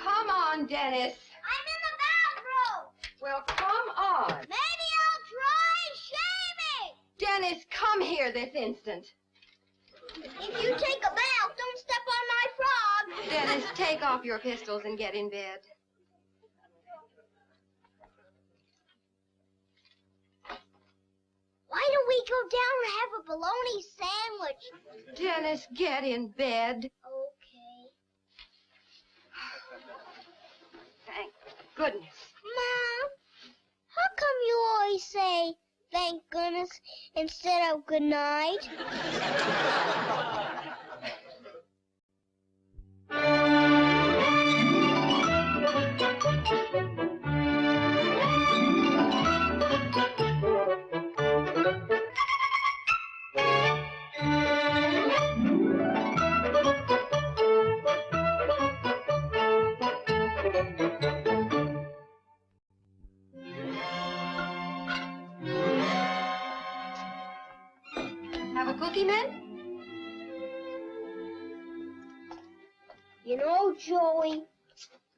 Come on, Dennis. I'm in the bathroom. Well, come on. Maybe I'll try shaving. Dennis, come here this instant. If you take a bath, don't step on my frog. Dennis, take off your pistols and get in bed. Why don't we go down and have a bologna sandwich? Dennis, get in bed. Okay. Thank goodness. Mom, how come you always say thank goodness instead of good night? Have a cookie, men? You know, Joey,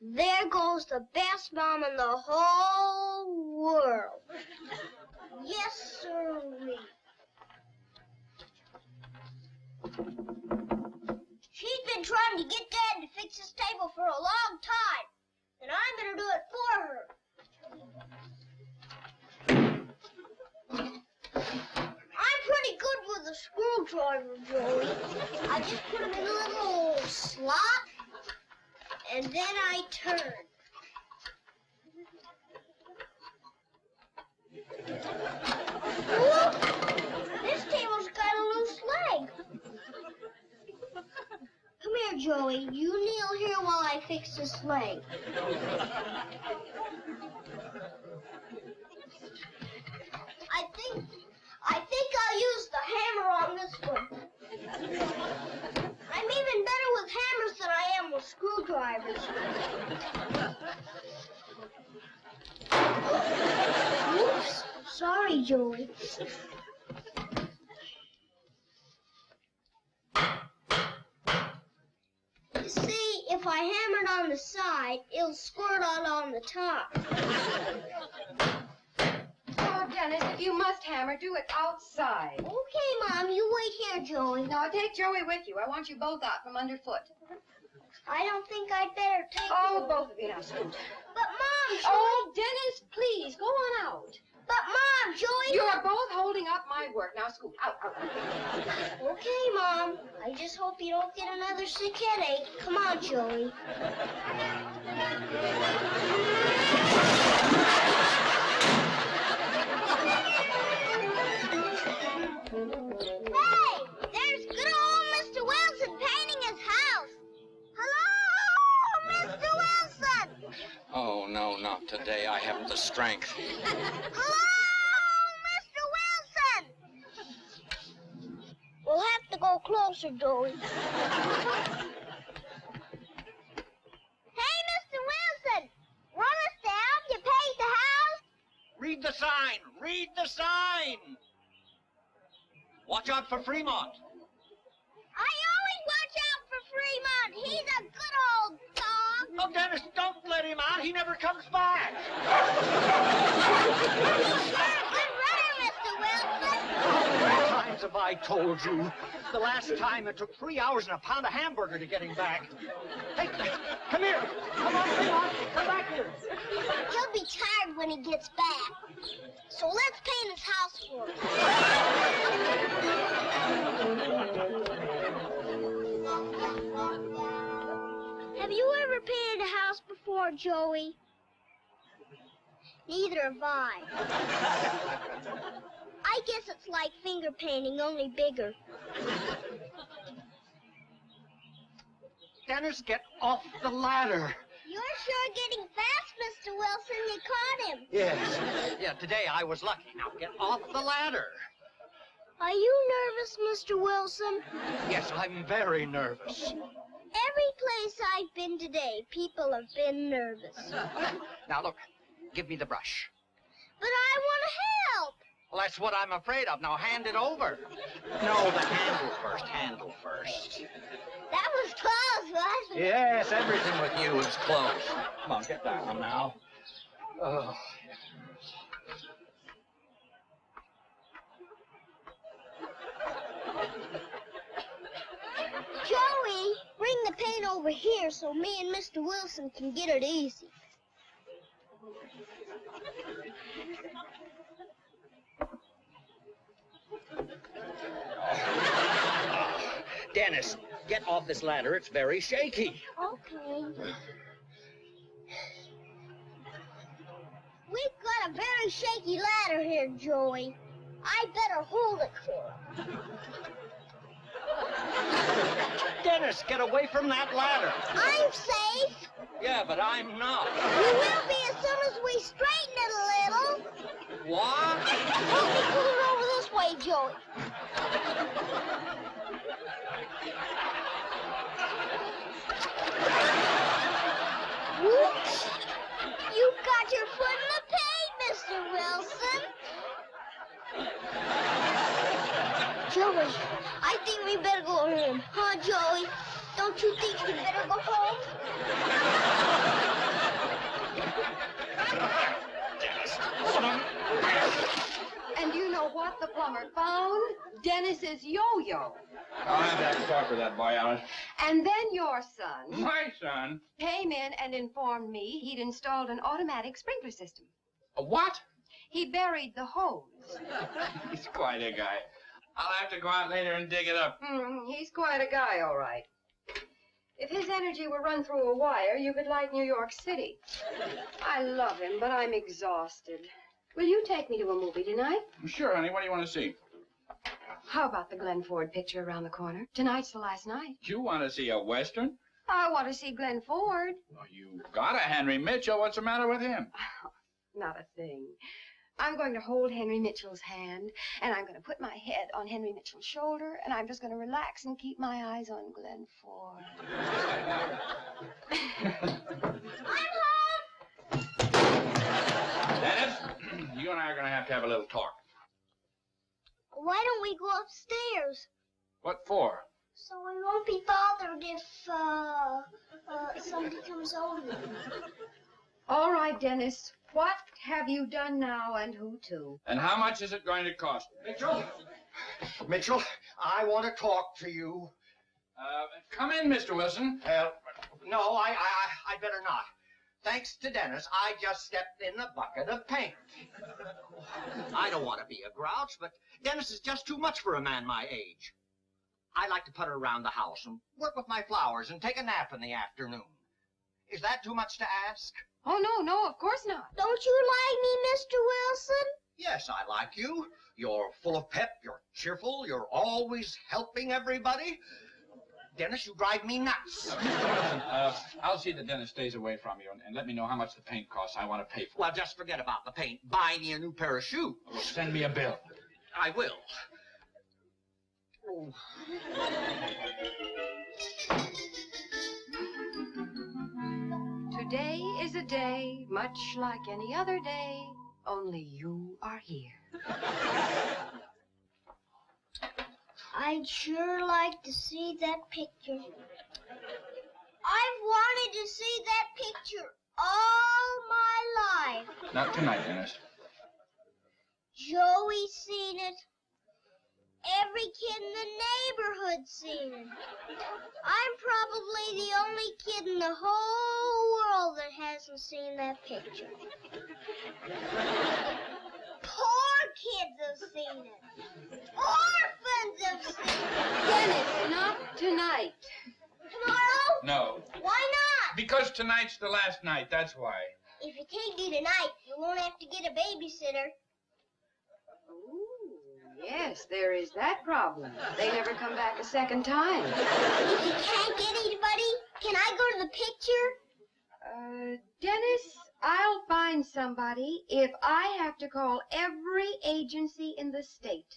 there goes the best mom in the whole world. Yes, sirree. She's been trying to get Dad to fix his table for a long time, and I'm going to do it for her. I'm pretty good with a screwdriver, Joey. I just put him in a little slot, and then I turn. Whoop! This table's got a loose leg. Come here, Joey. You kneel here while I fix this leg. I think I'll use the hammer on this one. I'm even better with hammers than I am with screwdrivers. Oops. Sorry, Joey. You see, if I hammered on the side, it'll squirt out on the top. Oh, Dennis, if you must hammer, do it outside. Okay, Mom, you wait here, Joey. No, take Joey with you. I want you both out from underfoot. I don't think I'd better take Oh, you. both of you now, scoot. But, Mom, Joey... Oh, Dennis, please, go on out. But, Mom, Joey... You're both holding up my work. Now, scoot. Out, out, out. Okay, Mom. I just hope you don't get another sick headache. Come on, Joey. Hey, there's good old Mr. Wilson painting his house. Hello, Mr. Wilson. Oh, no, not today. I haven't the strength. Hello, Mr. Wilson. We'll have to go closer, Joey. Hey, Mr. Wilson. Run us down. You paid the house? Read the sign! Read the sign! Watch out for Fremont. I always watch out for Fremont. He's a good old dog. Oh, Dennis, don't let him out. He never comes back. Good runner, Mr. Wilson. How many times have I told you? The last time it took 3 hours and a pound of hamburger to get him back. Hey, come here. Come on, Fremont. Come back here. He'll be tired when he gets back. So let's paint his house for him. Have you ever painted a house before, Joey? Neither have I. I guess it's like finger painting, only bigger. Dennis, get off the ladder. You're sure getting fast, Mr. Wilson. You caught him. Yes. Yeah, today I was lucky. Now get off the ladder. Are you nervous, Mr. Wilson? Yes, I'm very nervous. Every place I've been today, people have been nervous. Now, look, give me the brush. But I want to help. Well, that's what I'm afraid of. Now, hand it over. No, the handle first. That was close, wasn't it? Yes, everything with you is close. Come on, get down now. Oh. Joey, bring the paint over here so me and Mr. Wilson can get it easy. Dennis, get off this ladder. It's very shaky. Okay. We've got a very shaky ladder here, Joey. I better hold it for him. Dennis, get away from that ladder. I'm safe. Yeah, but I'm not. You will be as soon as we straighten it a little. What? Help me pull it over this way, Joey. Whoops! You got your foot in the paint, Mr. Wilson. Joey, I think we better go home. Huh, Joey? Don't you think we better go home? And you know what the plumber found? Dennis's yo-yo. I'll have that talk with that boy, Alice. And then your son My son? came in and informed me he'd installed an automatic sprinkler system. A what? He buried the hose. He's quite a guy. I'll have to go out later and dig it up. He's quite a guy, all right. If his energy were run through a wire, you could light New York City. I love him, but I'm exhausted. Will you take me to a movie tonight? Sure, honey. What do you want to see? How about the Glenn Ford picture around the corner? Tonight's the last night. You want to see a Western? I want to see Glenn Ford. Oh, you got a Henry Mitchell. What's the matter with him? Not a thing. I'm going to hold Henry Mitchell's hand, and I'm going to put my head on Henry Mitchell's shoulder, and I'm just going to relax and keep my eyes on Glenn Ford. I'm home. Dennis, you and I are going to have a little talk. Why don't we go upstairs? What for? So we won't be bothered if somebody comes over. All right, Dennis. What have you done now, and who to? And how much is it going to cost? Mitchell, I want to talk to you. Come in, Mr. Wilson. No, I better not. Thanks to Dennis, I just stepped in a bucket of paint. I don't want to be a grouch, but Dennis is just too much for a man my age. I like to putter around the house and work with my flowers and take a nap in the afternoon. Is that too much to ask? Oh, no, of course not. Don't you like me, Mr. Wilson? Yes, I like you. You're full of pep, you're cheerful, you're always helping everybody. Dennis, you drive me nuts. I'll see that Dennis stays away from you and let me know how much the paint costs. I want to pay for it. Well, just forget about the paint. Buy me a new pair of shoes. Well, send me a bill. I will. Oh. Today is a day much like any other day, only you are here. I'd sure like to see that picture. I've wanted to see that picture all my life. Not tonight, Dennis. Joey's seen it. Every kid in the neighborhood's seen it. I'm probably the only kid in the whole world that hasn't seen that picture. Poor kids have seen it. Orphans have seen it. Dennis, not tonight. Tomorrow? No. Why not? Because tonight's the last night, that's why. If you can't do tonight, you won't have to get a babysitter. Ooh, yes, there is that problem. They never come back a second time. If you can't get anybody, can I go to the picture? Dennis, I'll find somebody if I have to call every agency in the state.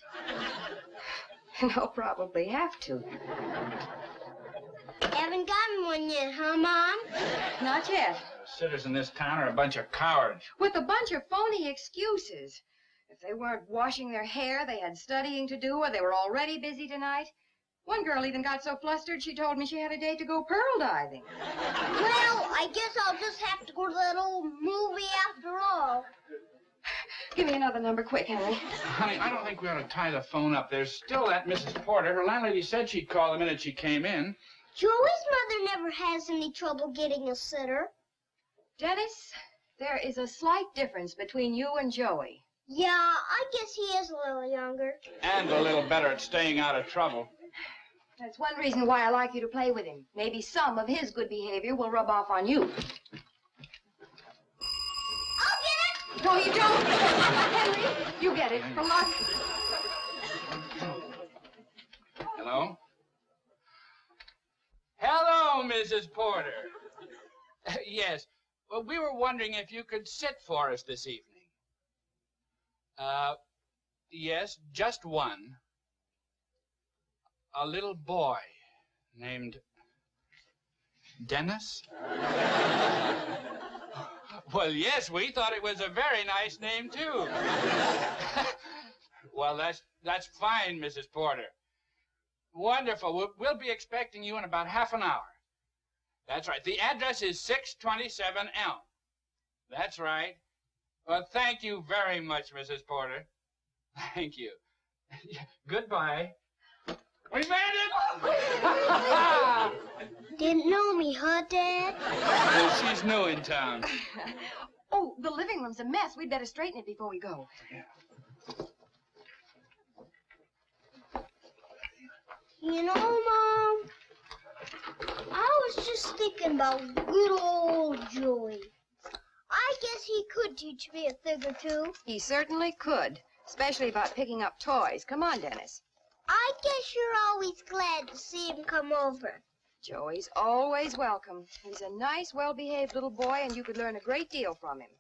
And I'll probably have to. Haven't gotten one yet, huh, Mom? Not yet. The sitters in this town are a bunch of cowards. With a bunch of phony excuses. If they weren't washing their hair, they had studying to do, or they were already busy tonight. One girl even got so flustered she told me she had a date to go pearl diving. Well, I guess I'll just have to go to that old movie after all. Give me another number quick, Henry. Honey, I don't think we ought to tie the phone up. There's still that Mrs. Porter. Her landlady said she'd call the minute she came in. Joey's mother never has any trouble getting a sitter. Dennis, there is a slight difference between you and Joey. Yeah, I guess he is a little younger. And a little better at staying out of trouble. That's one reason why I like you to play with him. Maybe some of his good behavior will rub off on you. I'll get it! No, you don't. Henry, you get it. For luck. Hello? Hello, Mrs. Porter. Yes. Well, we were wondering if you could sit for us this evening. Yes, just one. A little boy named Dennis? Well, yes, we thought it was a very nice name, too. Well, that's fine, Mrs. Porter. Wonderful. We'll be expecting you in about half an hour. That's right. The address is 627 Elm. That's right. Well, thank you very much, Mrs. Porter. Thank you. Goodbye. We made it! Didn't know me, huh, Dad? Well, she's new in town. Oh, the living room's a mess. We'd better straighten it before we go. You know, Mom, I was just thinking about good old Joey. I guess he could teach me a thing or two. He certainly could, especially about picking up toys. Come on, Dennis. I guess you're always glad to see him come over. Joey's always welcome. He's a nice, well-behaved little boy, and you could learn a great deal from him.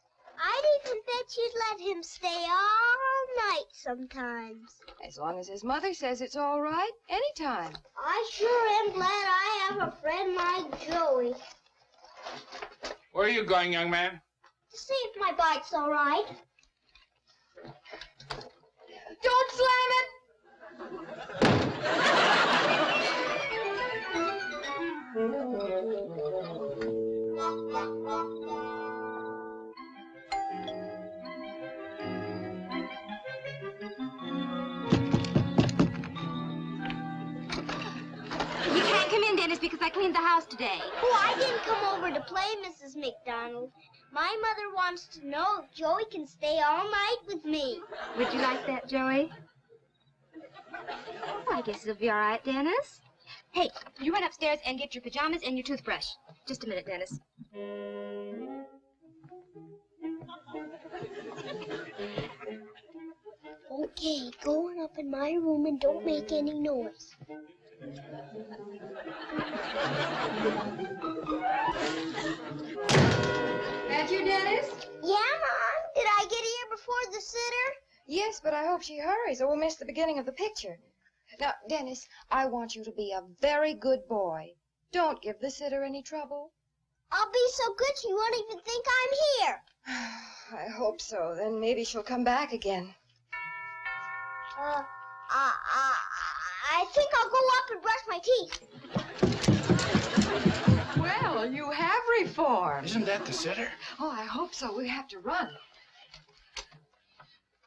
I'd even bet you'd let him stay all night sometimes. As long as his mother says it's all right, anytime. I sure am glad I have a friend like Joey. Where are you going, young man? To see if my bike's all right. Don't slam it! You can't come in, Dennis, because I cleaned the house today. Oh, I didn't come over to play, Mrs. McDonald. My mother wants to know if Joey can stay all night with me. Would you like that, Joey? Oh, I guess it'll be all right, Dennis. Hey, you run upstairs and get your pajamas and your toothbrush. Just a minute, Dennis. Okay, go on up in my room and don't make any noise. That you, Dennis? Yeah, Mom? Did I get here before the sitter? Yes, but I hope she hurries or we'll miss the beginning of the picture. Now, Dennis, I want you to be a very good boy. Don't give the sitter any trouble. I'll be so good she won't even think I'm here. I hope so. Then maybe she'll come back again. I think I'll go up and brush my teeth. Well, you have reformed. Isn't that the sitter? Oh, I hope so. We have to run.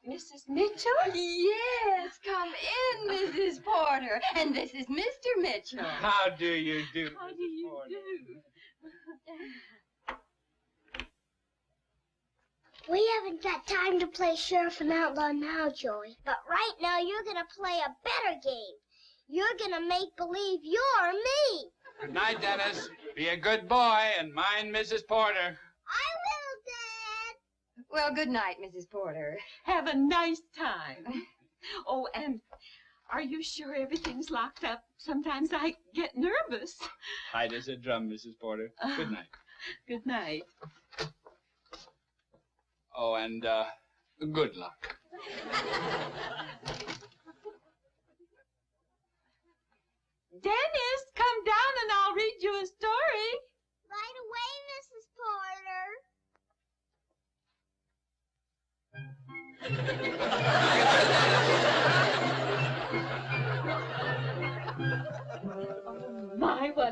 Mrs. Mitchell? Yes, come in, Mrs. Porter. And this is Mr. Mitchell. How do you do? How do you do? We haven't got time to play Sheriff and Outlaw now, Joey. But right now, you're going to play a better game. You're going to make believe you're me. Good night, Dennis. Be a good boy and mind Mrs. Porter. I will, Dad. Well, good night, Mrs. Porter. Have a nice time. Oh, and are you sure everything's locked up? Sometimes I get nervous. Tight as a drum, Mrs. Porter. Good night. Good night. Oh, and good luck. Dennis, come down and I'll read you a story. Right away, Mrs. Porter.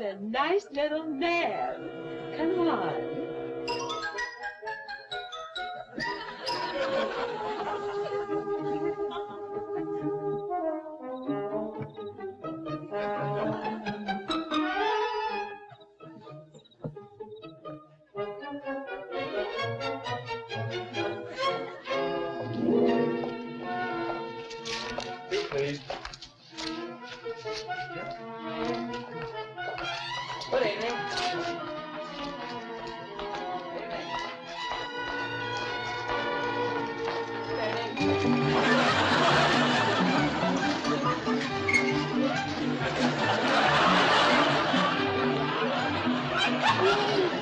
a nice little man. Come on. Please. Good evening.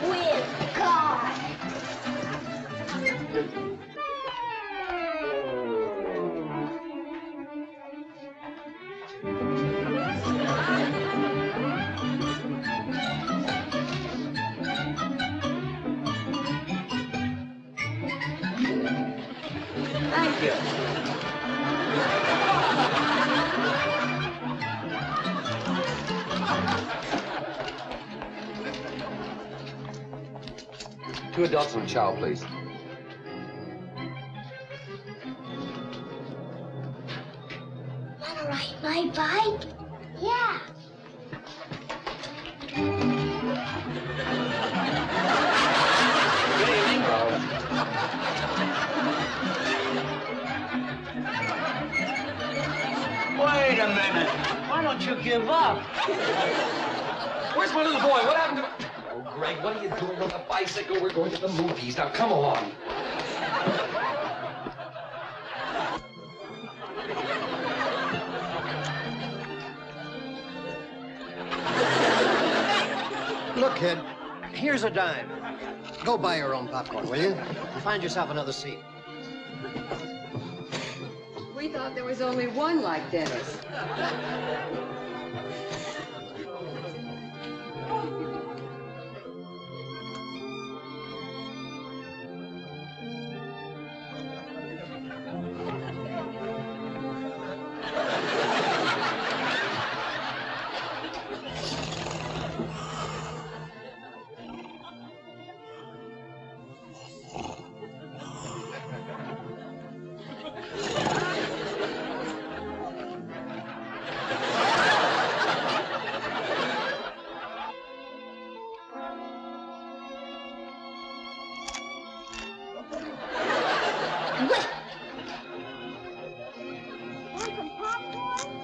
With God. Thank you. Two adults and a child, please. Wanna ride my bike? Yeah. Good evening. Wait a minute. Why don't you give up? Where's my little boy? What happened to my... Oh, Greg, what are you doing on the bicycle? We're going to the movies. Now, come on. Look, kid, here's a dime. Go buy your own popcorn, will you? And find yourself another seat. We thought there was only one like Dennis.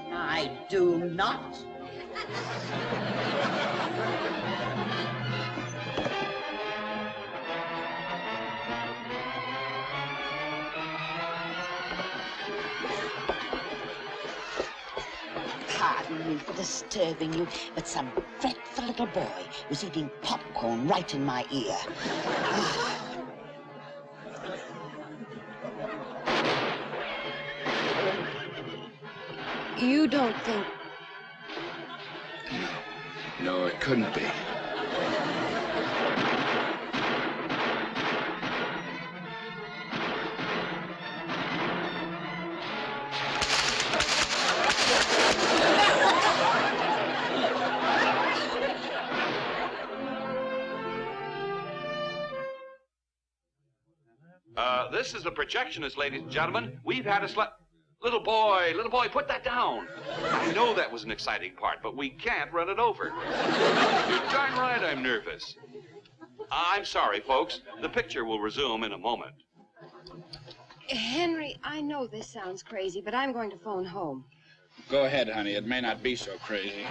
I do not. Pardon me for disturbing you, but some fretful little boy was eating popcorn right in my ear. You don't think... No, it couldn't be. This is the projectionist, ladies and gentlemen. We've had a Little boy, put that down. I know that was an exciting part, but we can't run it over. You're darn right I'm nervous. I'm sorry, folks. The picture will resume in a moment. Henry, I know this sounds crazy, but I'm going to phone home. Go ahead, honey. It may not be so crazy.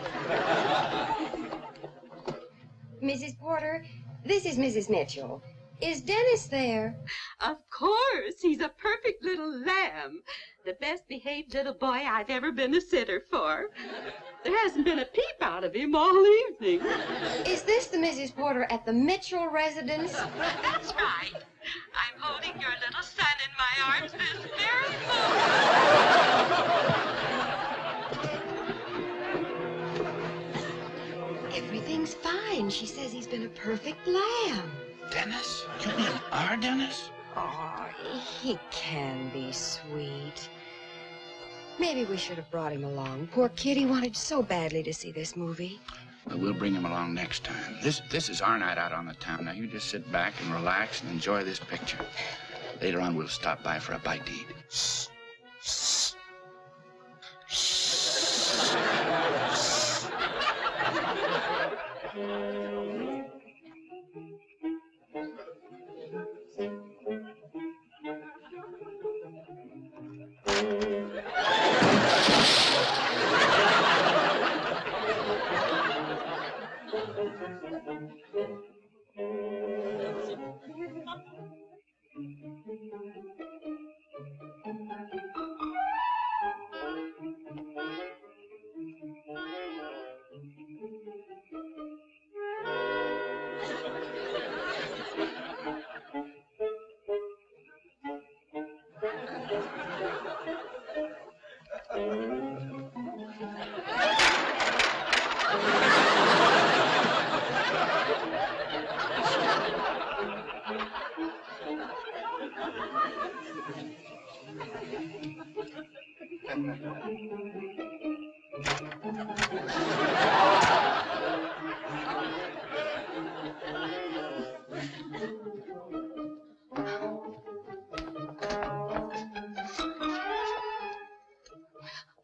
Mrs. Porter, this is Mrs. Mitchell. Is Dennis there? Of course. He's a perfect little lamb. The best behaved little boy I've ever been a sitter for. There hasn't been a peep out of him all evening. Is this the Mrs. Porter at the Mitchell residence? That's right. I'm holding your little son in my arms this very moment. Everything's fine. She says he's been a perfect lamb. Dennis? You mean our Dennis? Oh, he can be sweet. Maybe we should have brought him along. Poor kid, he wanted so badly to see this movie. But we'll bring him along next time. This is our night out on the town. Now, you just sit back and relax and enjoy this picture. Later on, we'll stop by for a bite to eat. Shh. Shh.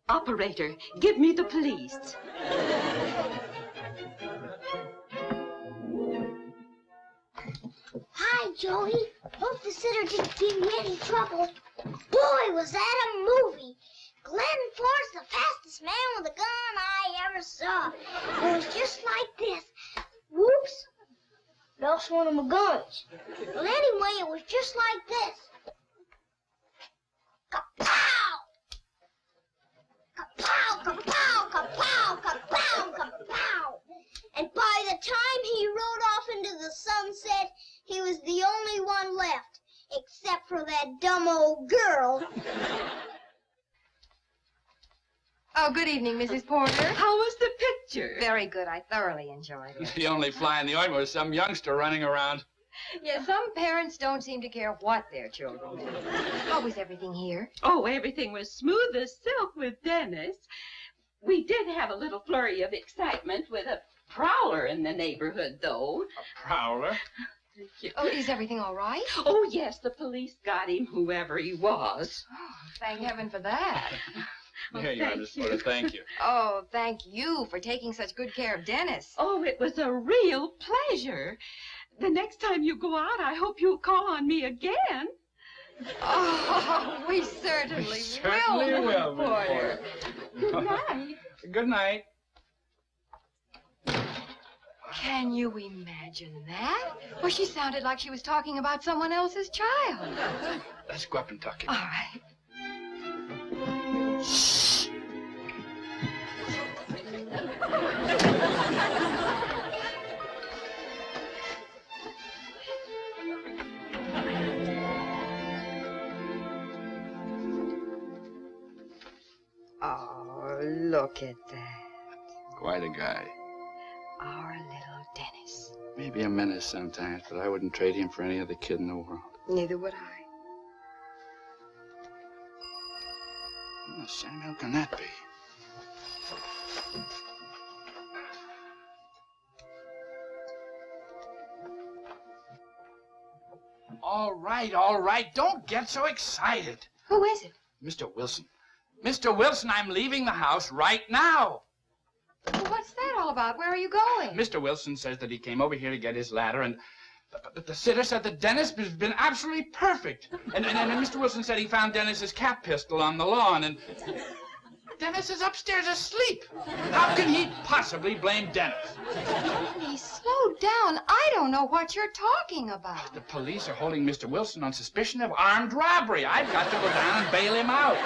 Operator, give me the police. Hi, Joey. Hope the sitter didn't give you any trouble. Boy, was that a movie. Glenn Ford's the fastest man with a gun I ever saw. It was just like this. Whoops. Lost one of my guns. Well, anyway, it was just like this. Kapow! Kapow, kapow, kapow, kapow, kapow. And by the time he rode off into the sunset, he was the only one left, except for that dumb old girl. Oh, good evening, Mrs. Porter. How was the picture? Very good. I thoroughly enjoyed it. The only fly in the ointment was some youngster running around. Yeah, some parents don't seem to care what their children do. How was everything here? Oh, everything was smooth as silk with Dennis. We did have a little flurry of excitement with a prowler in the neighborhood, though. A prowler? Oh, is everything all right? Oh, yes, the police got him, whoever he was. Oh, thank heaven for that. Here you are, Miss Porter. Thank you. Oh, thank you for taking such good care of Dennis. Oh, it was a real pleasure. The next time you go out, I hope you'll call on me again. Oh, we certainly will, Miss Porter. Good night. Good night. Can you imagine that? Well, she sounded like she was talking about someone else's child. Let's go up and talk. All right. Shh. Oh, look at that. Quite a guy. Our little Dennis. Maybe a menace sometimes, but I wouldn't trade him for any other kid in the world. Neither would I. What the same hell can that be? All right. Don't get so excited. Who is it? Mr. Wilson. Mr. Wilson, I'm leaving the house right now. Well, what's that all about? Where are you going? Mr. Wilson says that he came over here to get his ladder, and the sitter said that Dennis has been absolutely perfect. And Mr. Wilson said he found Dennis's cap pistol on the lawn, and Dennis is upstairs asleep. How can he possibly blame Dennis? Honey, slow down. I don't know what you're talking about. The police are holding Mr. Wilson on suspicion of armed robbery. I've got to go down and bail him out.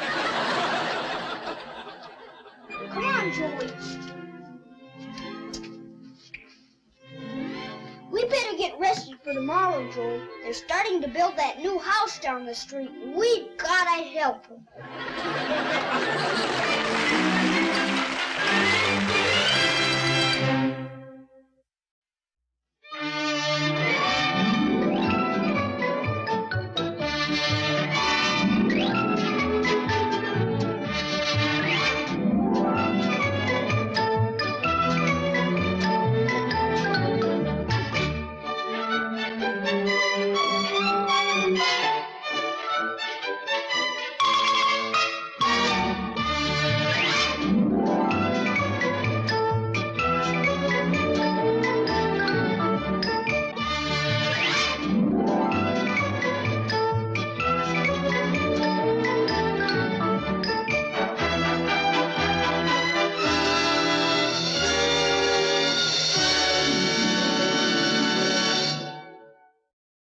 Come on, Joey. We better get rested for tomorrow, Joey. They're starting to build that new house down the street. We gotta help them.